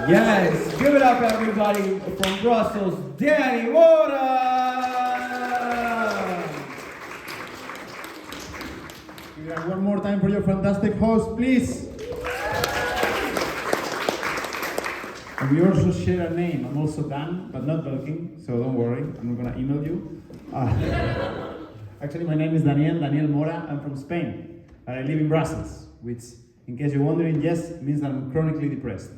Yes, give it up everybody from Brussels, Danny Mora! One more time for your fantastic host, please. And we also share a name. I'm also Dan, but not Belkin, so don't worry, I'm not gonna email you. Actually, my name is Daniel Mora. I'm from Spain, and I live in Brussels, which, in case you're wondering, yes, means that I'm chronically depressed.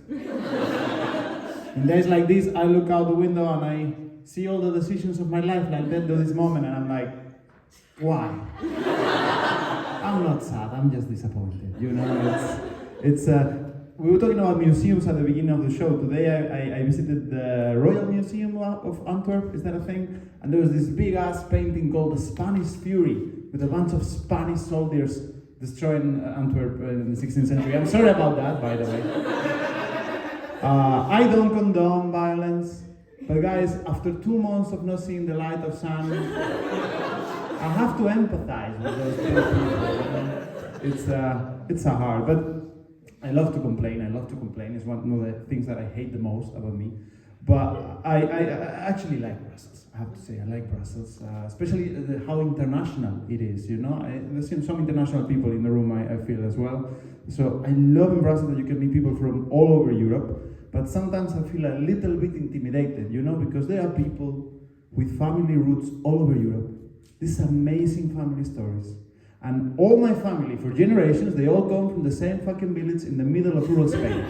In days like this, I look out the window and I see all the decisions of my life like that to this moment, and I'm like, why? I'm not sad, I'm just disappointed. You know, we were talking about museums at the beginning of the show. Today I visited the Royal Museum of Antwerp, is that a thing? And there was this big ass painting called the Spanish Fury, with a bunch of Spanish soldiers destroying Antwerp in the 16th century. I'm sorry about that, by the way. I don't condone violence, but guys, after 2 months of not seeing the light of sun, I have to empathize with those people. It's a hard, but I love to complain. It's one of the things that I hate the most about me. But I actually like Brussels. I have to say, I like Brussels, especially how international it is. You know, there's some international people in the room. I feel as well. So I love in Brussels that you can meet people from all over Europe. But sometimes I feel a little bit intimidated, you know, because there are people with family roots all over Europe. These amazing family stories. And all my family, for generations, they all come from the same fucking village in the middle of rural Spain.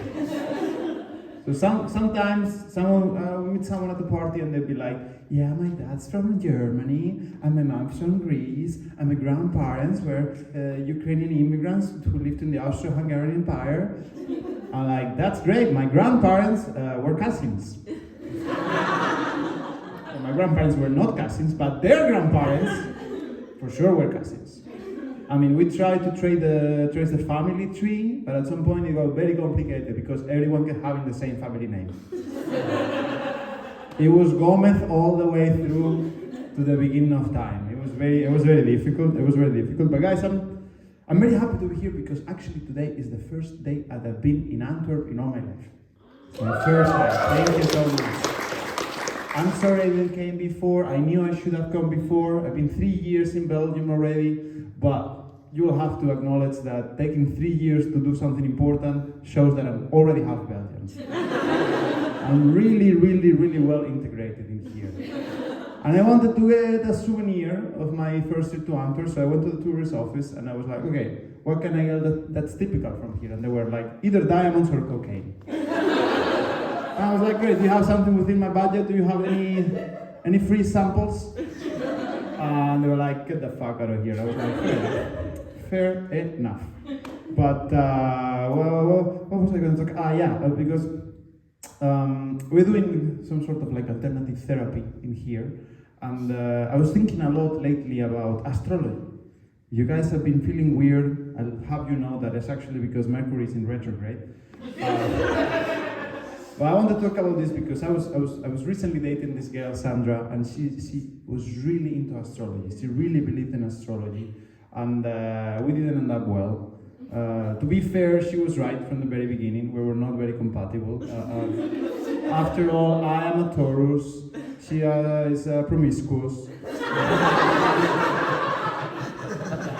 So sometimes we meet someone at the party and they'll be like, yeah, my dad's from Germany, and my mom's from Greece, and my grandparents were Ukrainian immigrants who lived in the Austro-Hungarian Empire. I'm like, that's great, my grandparents were cousins. Well, my grandparents were not cousins, but their grandparents for sure were cousins. I mean, we tried to trace the family tree, but at some point it got very complicated because everyone kept having the same family name. It was Gomez all the way through to the beginning of time. It was very difficult. But guys, I'm very happy to be here because actually today is the first day that I've been in Antwerp in all my life. It's my first time. Thank you so much. I'm sorry I didn't came before. I knew I should have come before. I've been 3 years in Belgium already, but you will have to acknowledge that taking 3 years to do something important shows that I'm already half Belgian. I'm really well integrated in here. And I wanted to get a souvenir of my first trip to Antwerp, so I went to the tourist office and I was like, okay, what can I get that's typical from here? And they were like, either diamonds or cocaine. And I was like, great, do you have something within my budget? Do you have any free samples? And they were like, get the fuck out of here. I was like, fair enough. But, what was I going to talk? Because we're doing some sort of like alternative therapy in here. And I was thinking a lot lately about astrology. You guys have been feeling weird. I'll have you know that it's actually because Mercury is in retrograde. But I want to talk about this because I was recently dating this girl, Sandra, and she was really into astrology. She really believed in astrology, and we didn't end up well. To be fair, she was right from the very beginning. We were not very compatible. After all, I am a Taurus. She is promiscuous.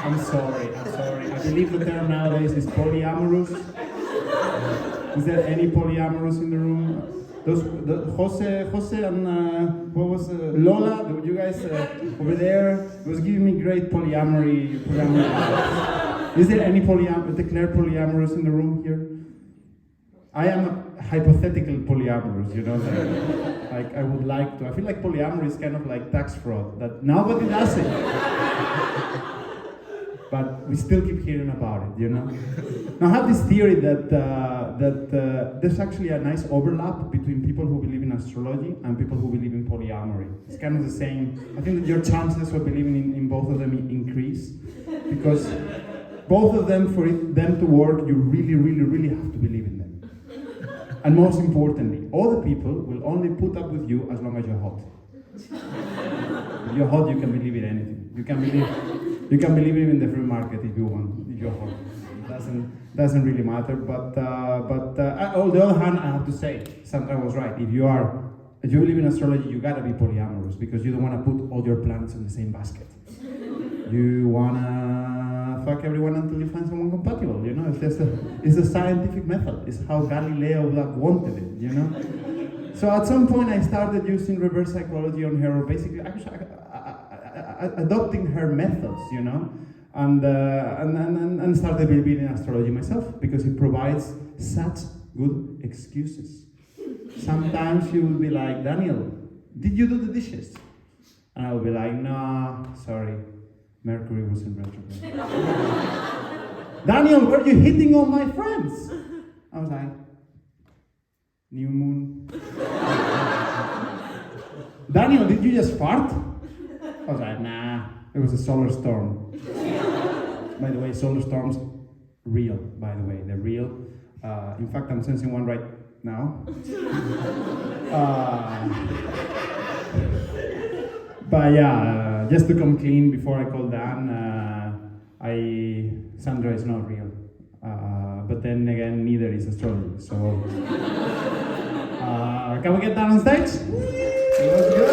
I'm sorry. I believe the term nowadays is polyamorous. Is there any polyamorous in the room? Jose and what was Lola? You guys over there was giving me great polyamory. Is there any declared polyamorous in the room here? I am a hypothetical polyamorous, you know. Like I would like to. I feel like polyamory is kind of like tax fraud that nobody does it. But we still keep hearing about it, you know? Now I have this theory that there's actually a nice overlap between people who believe in astrology and people who believe in polyamory. It's kind of the same. I think that your chances of believing in both of them increase because both of them, for them to work, you really have to believe in them. And most importantly, all the people will only put up with you as long as you're hot. If you're hot, you can believe in anything. You can believe in the free market if you want. If you're hot, it doesn't really matter. But on the other hand, I have to say, Sandra was right. If you believe in astrology, you gotta be polyamorous because you don't want to put all your planets in the same basket. You wanna fuck everyone until you find someone compatible. You know, it's a scientific method. It's how Galileo would have wanted it. You know. So at some point, I started using reverse psychology on her, or basically adopting her methods. You know. And started believing in astrology myself because it provides such good excuses. Sometimes she will be like, Daniel, did you do the dishes? And I will be like, no, sorry, Mercury was in retrograde. Daniel, were you hitting all my friends? I was like, new moon. Daniel, did you just fart? I was like, nah, it was a solar storm. By the way, solar storms, real, by the way, they're real. In fact, I'm sensing one right now. But yeah, just to come clean before I call Dan, Sandra is not real. But then again, neither is astrology. So, can we get down on stage? Let's go.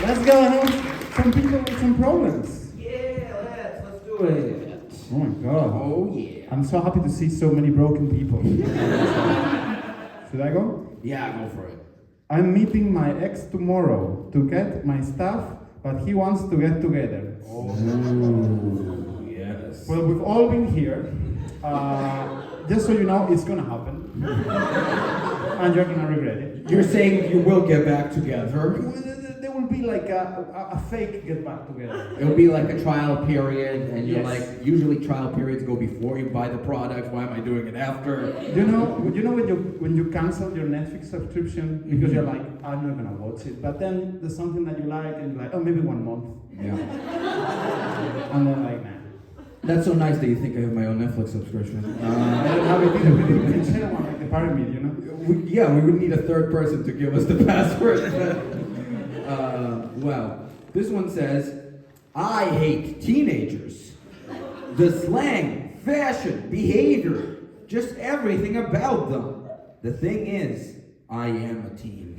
Let's go. I have some people with some problems. Let's do it. Oh my god. Oh yeah. I'm so happy to see so many broken people. Should I go? Yeah, go for it. I'm meeting my ex tomorrow to get my stuff, but he wants to get together. Oh, yes. Well, we've all been here. Just so you know, it's gonna happen. And you're gonna regret it. You're saying you will get back together? There will be like a fake get back together. It'll be like a trial period, and you're Yes. like, usually trial periods go before you buy the product. Why am I doing it after? You know when you cancel your Netflix subscription because you're like, I'm not gonna watch it, but then there's something that you like and you're like, oh, maybe 1 month. Yeah. And then like, nah. That's so nice that you think I have my own Netflix subscription. I don't have it either. We can share one like the pyramid, you know? We would need a third person to give us the password. Well, this one says, I hate teenagers. The slang, fashion, behavior, just everything about them. The thing is, I am a teen.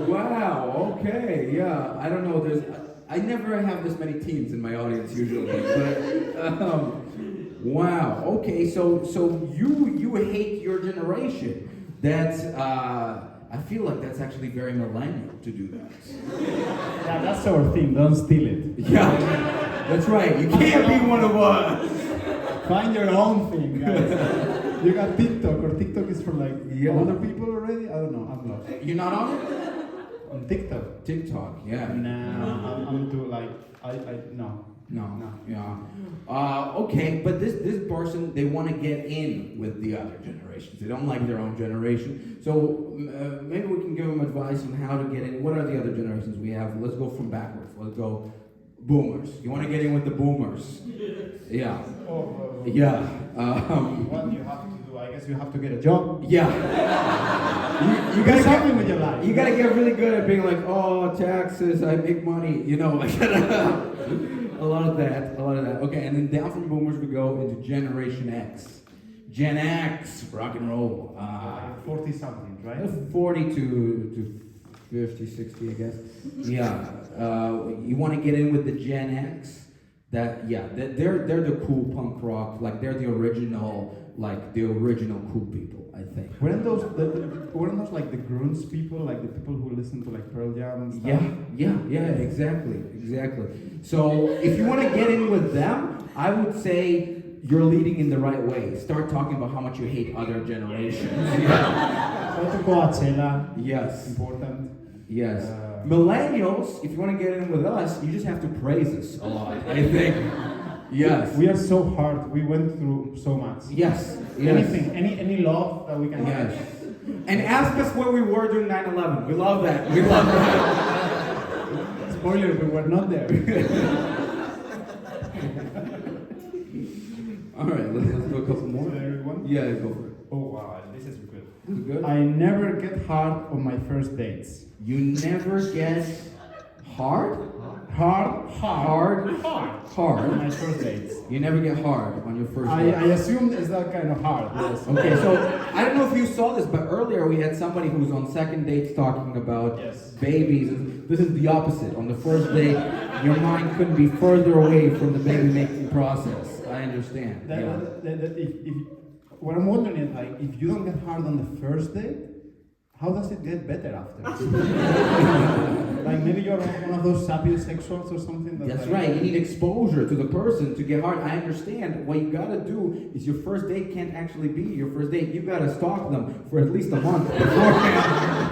Wow, okay, yeah. I don't know, I never have this many teens in my audience usually, but wow, okay, so you hate your generation. That's I feel like that's actually very millennial to do that. Yeah, that's our thing, don't steal it. Yeah, that's right, you can't be one of us. Find your own thing, guys. You got TikTok, or TikTok is for like older people already? I don't know, I'm not. You're not on it? On TikTok? TikTok, yeah. Nah, I'm too like, no. No. Yeah. Okay, but this person, they want to get in with the other generations. They don't like their own generation. So maybe we can give them advice on how to get in. What are the other generations we have? Let's go from backwards. Let's go boomers. You want to get in with the boomers? Yeah. Yeah. What you have to do, I guess you have to get a job. Yeah. You gotta do something with your life. You gotta get really good at being like, oh, taxes, I make money, you know, like a lot of that. Okay, and then down from boomers we go into Generation X. Gen X, rock and roll. 40 something, right? 40 to 50, 60, I guess. Yeah. You want to get in with the Gen X? They're the cool punk rock, like they're the original cool people, I think. Weren't those like the grunge people, like the people who listen to like Pearl Jam and stuff? Yeah, exactly. So if you want to get in with them, I would say you're leading in the right way. Start talking about how much you hate other generations. Yeah. Go to Coachella. Yes. Important. Yes. Millennials, if you want to get in with us, you just have to praise us a lot, I think. Yes. We are so hard. We went through so much. Yes. Anything, any love that we can have. Yes. And ask us where we were during 9/11. We love that. Spoiler, we were not there. All right, let's do a couple more. Everyone? Yeah, go for it. Oh wow, this is good. This is good. I never get hard on my first dates. You never get Hard? Hard. Hard. On my first dates. You never get hard on your first date. I assume it's that kind of hard, yes. Okay, so I don't know if you saw this, but earlier we had somebody who was on second dates talking about babies. This is the opposite. On the first date, your mind couldn't be further away from the baby making process. I understand. What I'm wondering is, like, if you don't get hard on the first date, how does it get better after? Like, maybe you're one of those sapiosexuals or something. That's right. You need exposure to the person to get hard. I understand. What you gotta do is your first date can't actually be your first date. You gotta stalk them for at least a month beforehand.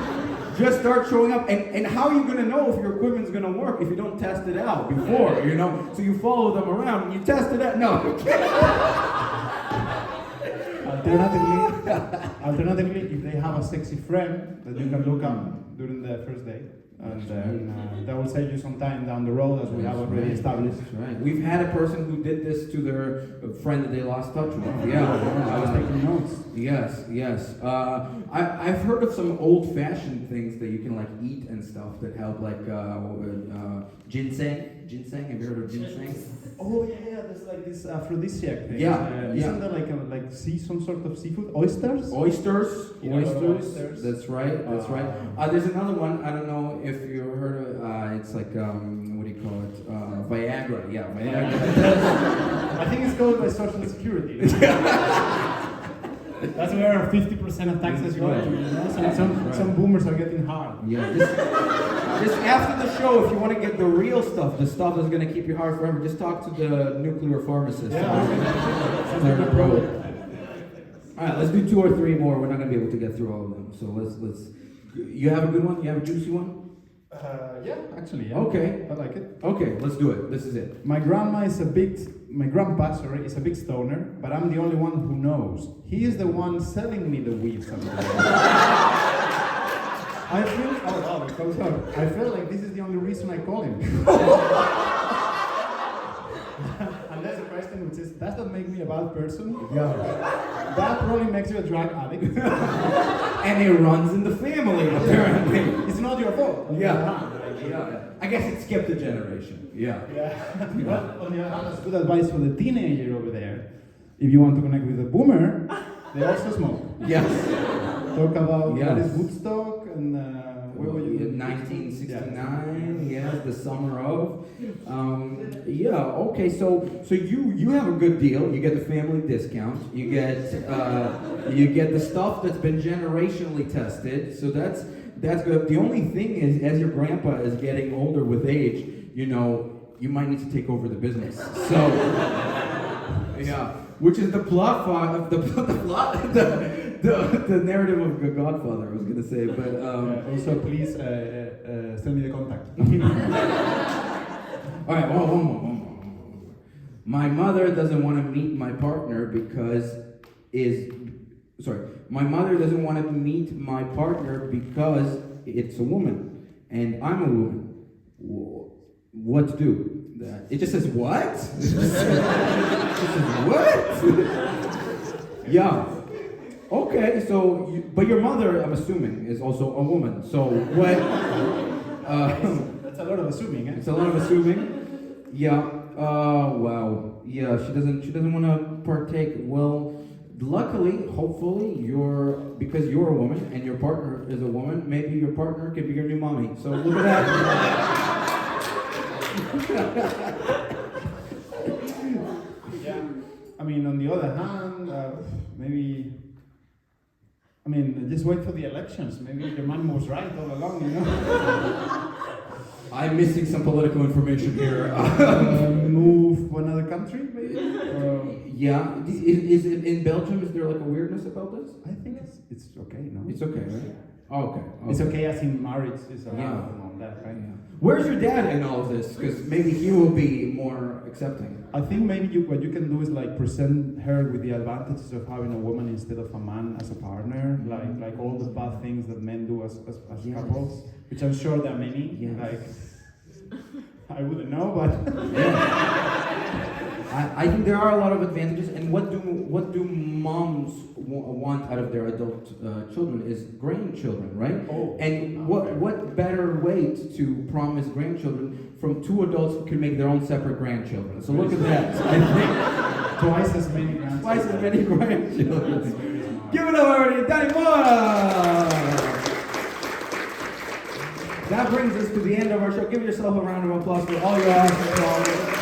Just start showing up. And how are you gonna know if your equipment's gonna work if you don't test it out before, you know? So you follow them around and you test it out. No. Alternatively, if they have a sexy friend that you can look up during the first date, and that will save you some time down the road, as we have already established. That's right. We've had a person who did this to their friend that they lost touch with. Yeah, I was taking notes. Yes. I've heard of some old-fashioned things that you can like eat and stuff that help, like ginseng. Ginseng. Have you heard of ginseng? Oh yeah, there's like this aphrodisiac thing. Yeah. Isn't there like some sort of seafood? Oysters. Oysters. That's right. Ah. There's another one. I don't know if you heard of. It's like what do you call it? Viagra. Yeah, Viagra. I think it's covered by Social Security. That's where 50% of taxes go to. You know? Some boomers are getting hard. Yeah. Just after the show, if you want to get the real stuff, the stuff that's going to keep you hard forever, just talk to the nuclear pharmacist. Yeah. Clear the road. All right, let's do 2 or 3 more. We're not going to be able to get through all of them. So let's. You have a good one? You have a juicy one? Yeah, actually, yeah. Okay. I like it. Okay, let's do it. This is it. My grandpa is a big stoner, but I'm the only one who knows. He is the one selling me the weed sometimes. I feel like this is the only reason I call him. And there's a question which is, does that make me a bad person? Yeah. That probably makes you a drug addict. And it runs in the family, apparently. It's not your fault. Yeah. I guess it skipped a generation. Yeah. But on the other hand, that's good advice for the teenager over there. If you want to connect with a boomer, they also smoke. Yes. Talk about what is Woodstock and where were you? 1969. Yes, the summer of. Okay. So you have a good deal. You get the family discount. You get the stuff that's been generationally tested. So that's good. The only thing is, as your grandpa is getting older with age, you know, you might need to take over the business. So, yeah, which is the plot of the narrative of The Godfather. I was gonna say, but also please send me the contact. All right, one more. My mother doesn't want to meet my partner because my mother doesn't want to meet my partner because it's a woman, and I'm a woman. What to do? It just says what? It just says what? Yeah. Okay, so, but your mother, I'm assuming, is also a woman. So what? That's a lot of assuming, eh? It's a lot of assuming. Yeah. Wow. Yeah. She doesn't want to partake. Well. Luckily, hopefully, because you're a woman and your partner is a woman, maybe your partner could be your new mommy. So look at that. Yeah. I mean, on the other hand, just wait for the elections. Maybe your mom was right all along, you know? I'm missing some political information here. Move to another country, maybe? Yeah. Is it in Belgium? Is there like a weirdness about this? I think it's okay, no? It's okay, right? Oh, okay. It's okay as in marriage is allowed and all that, right? Yeah. Where's your dad in all of this? Because maybe he will be more accepting. I think maybe what you can do is like present her with the advantages of having a woman instead of a man as a partner, like all the bad things that men do as couples, which I'm sure there are many. Yes. Like I wouldn't know, but I think there are a lot of advantages, and what do moms want out of their adult children is grandchildren, right? Oh, and what better way to promise grandchildren from two adults who can make their own separate grandchildren? So look at that. I think twice as many grandchildren. twice as many grandchildren. Give it up already, Danny Moore! That brings us to the end of our show. Give yourself a round of applause for all your awesome problems.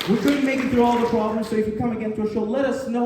We couldn't make it through all the problems, so if you come again to a show, let us know.